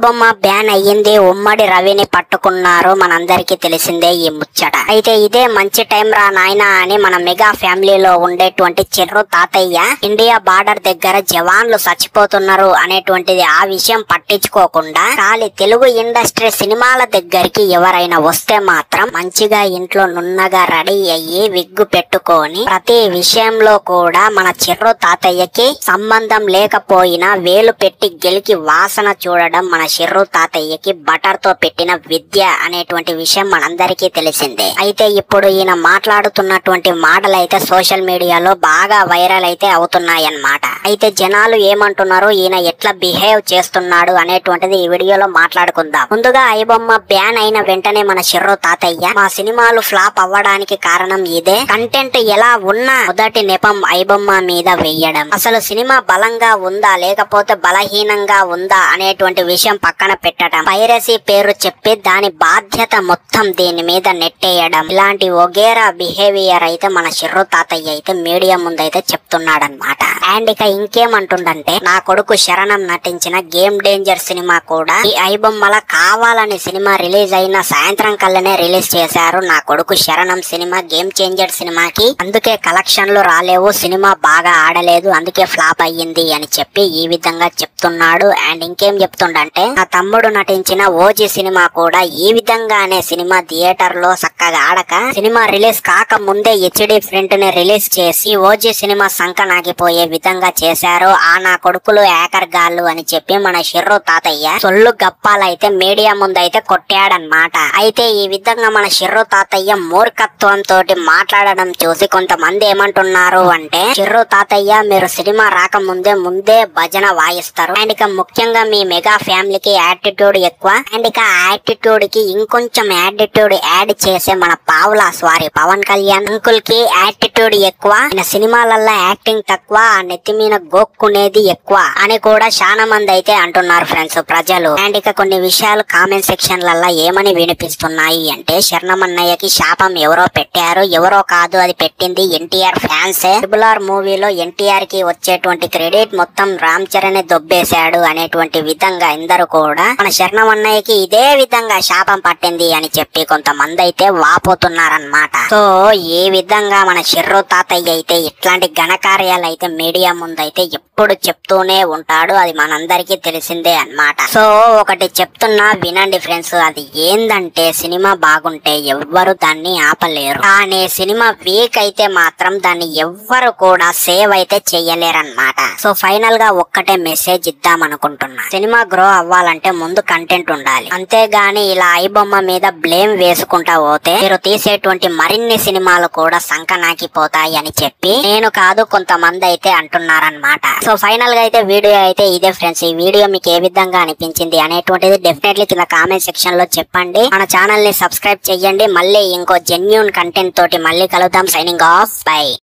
బొమ్మ బ్యాన్ అయ్యింది, ఉమ్మడి రవిని పట్టుకున్నారు, మనందరికీ తెలిసిందే ఈ ముచ్చట. అయితే ఇదే మంచి టైం రా నాయనా అని మన మెగా ఫ్యామిలీలో ఉండేటువంటి చిర్రు తాతయ్య ఇండియా బార్డర్ దగ్గర జవాన్లు చచ్చిపోతున్నారు అనేటువంటిది ఆ విషయం పట్టించుకోకుండా ఖాళీ తెలుగు ఇండస్ట్రీ సినిమాల దగ్గరికి ఎవరైనా వస్తే మాత్రం మంచిగా ఇంట్లో నున్నగా రెడీ అయ్యి విగ్గు పెట్టుకొని ప్రతి విషయంలో కూడా మన చిర్రు తాతయ్యకి సంబంధం లేకపోయినా వేలు పెట్టి గెలికి వాసన చూడడం మన చిర్రు తాతయ్యకి బటర్ తో పెట్టిన విద్య అనేటువంటి విషయం మనందరికీ తెలిసిందే. అయితే ఇప్పుడు ఈయన మాట్లాడుతున్నటువంటి మాటలు అయితే సోషల్ మీడియాలో బాగా వైరల్ అయితే అవుతున్నాయన్నమాట. అయితే జనాలు ఏమంటున్నారు, ఈయన ఎట్లా బిహేవ్ చేస్తున్నాడు అనేటువంటిది ఈ వీడియోలో మాట్లాడుకుందాం. ముందుగా ఐబొమ్మ బ్యాన్ అయిన వెంటనే మన చిర్రు తాతయ్య మా సినిమాలు ఫ్లాప్ అవ్వడానికి కారణం ఇదే, కంటెంట్ ఎలా ఉన్నా మొదటి నెపం ఐబొమ్మ మీద వెయ్యడం, అసలు సినిమా బలంగా ఉందా లేకపోతే బలహీనంగా ఉందా అనేటువంటి విషయం పక్కన పెట్టడం, పైరసీ పేరు చెప్పి దాని బాధ్యత మొత్తం దీని మీద నెట్టేయడం, ఇలాంటి ఒగేరా బిహేవియర్ అయితే మన చిర్రు తాతయ్య అయితే మీడియా ముందైతే చెప్తున్నాడన్నమాట. అండ్ ఇక ఇంకేమంటుండంటే, నా కొడుకు శరణం నటించిన గేమ్ డేంజర్ సినిమా కూడా ఈ ఐబొమ్మల కావాలని సినిమా రిలీజ్ అయిన సాయంత్రం కల్లానే రిలీజ్ చేశారు. నా కొడుకు శరణం సినిమా గేమ్ చేంజర్ సినిమాకి అందుకే కలెక్షన్లు రాలేవు, సినిమా బాగా ఆడలేదు, అందుకే ఫ్లాప్ అయ్యింది అని చెప్పి ఈ విధంగా చెప్తున్నాడు. అండ్ ఇంకేం చెప్తుండంటే, నా తమ్ముడు నటించిన ఓజీ సినిమా కూడా ఈ విధంగానే సినిమా థియేటర్ లో చక్కగా ఆడక సినిమా రిలీజ్ కాక ముందే హెచ్డి ప్రింట్ ని రిలీజ్ చేసి ఓజీ సినిమా సంకనాగిపోయే విధంగా చేశారు ఆ నా కొడుకులు యాకర్ గాళ్ళు అని చెప్పి మన చిర్రు తాతయ్య సొల్లు గప్పాలైతే మీడియా ముందైతే కొట్టాడనమాట. అయితే ఈ విధంగా మన చిర్రు తాతయ్య మూర్ఖత్వంతో మాట్లాడడం చూసి కొంతమంది ఏమంటున్నారు అంటే, చిర్రు తాతయ్య మీరు సినిమా ముందే భజన వాయిస్తారు, అండ్ ఇక ముఖ్యంగా మీ మెగా ఫ్యామిలీకి యాటిట్యూడ్ ఎక్కువ, అండ్ ఇక యాటిట్యూడ్ కి ఇంకొంచెం యాటిట్యూడ్ యాడ్ చేసే మన పవన్ కళ్యాణ్ అంకుల్ కి యాటిట్యూడ్ ఎక్కువ, ఆయన సినిమాలల్లో యాక్టింగ్ తక్కువ, నెత్తి మీద గోక్కునేది ఎక్కువ అని కూడా చాలా మంది అయితే అంటున్నారు ఫ్రెండ్స్ ప్రజలు. అండ్ ఇక కొన్ని విషయాలు కామెంట్ సెక్షన్ లలో ఏమని వినిపిస్తున్నాయి అంటే, శరణమన్నయ్యకి శాపం ఎవరో పెట్టారు, ఎవరో కాదు అది పెట్టింది ఎన్టీఆర్ ఫ్యాన్సే, RRR మూవీలో ఎన్టీఆర్ కి వచ్చేటువంటి క్రెడిట్ మొత్తం రామ్ చరణ్ దొబ్బేశాడు అనేటువంటి విధంగా అందరూ కూడా మన శరణమన్నయ్యకి ఇదే విధంగా శాపం పట్టింది అని చెప్పి కొంతమంది అయితే వాపోతున్నారన్నమాట. సో ఏ విధంగా మన చిర్రు తాతయ్య అయితే ఇట్లాంటి ఘనకార్యాలు అయితే మీడియా ముందైతే ఎప్పుడు చెప్తూనే ఉంటాడు, అది మనందరికీ తెలిసిందే అన్నమాట. సో ఒకటి చెప్తున్నా వినండి ఫ్రెండ్స్, అది ఏందంటే సినిమా బాగుంటే ఎవ్వరు దాన్ని ఆపలేరు, కానీ సినిమా వీక్ అయితే మాత్రం దాన్ని ఎవ్వరు కూడా సేవ్ అయితే చెయ్యలేరన్నమాట. సో ఫైనల్ గా ఒక్కటే మెసేజ్ ఇద్దాం అనుకుంటున్నా, సినిమా గ్రో అవ్వాలంటే ముందు కంటెంట్ ఉండాలి, అంతేగాని ఇలా ఐబొమ్మ మీద బ్లేమ్ వేసుకుంటా పోతే మీరు తీసేటువంటి మరిన్ని సినిమాలు కూడా సంకనాకిపోతాయి అని చెప్పి నేను కాదు కొంతమంది అయితే అంటున్నారన్నమాట. సో ఫైనల్ గా అయితే వీడియో అయితే ఇదే ఫ్రెండ్స్. ఈ వీడియో మీకు ఏ విధంగా అనిపించింది అనేటువంటిది డెఫినెట్లీ కింద కామెంట్ సెక్షన్ లో చెప్పండి. మన ఛానల్ ని సబ్స్క్రైబ్ చేయండి. మళ్ళీ ఇంకో జెన్యూన్ కంటెంట్ తోటి మళ్ళీ కలుద్దాం. Signing off, by.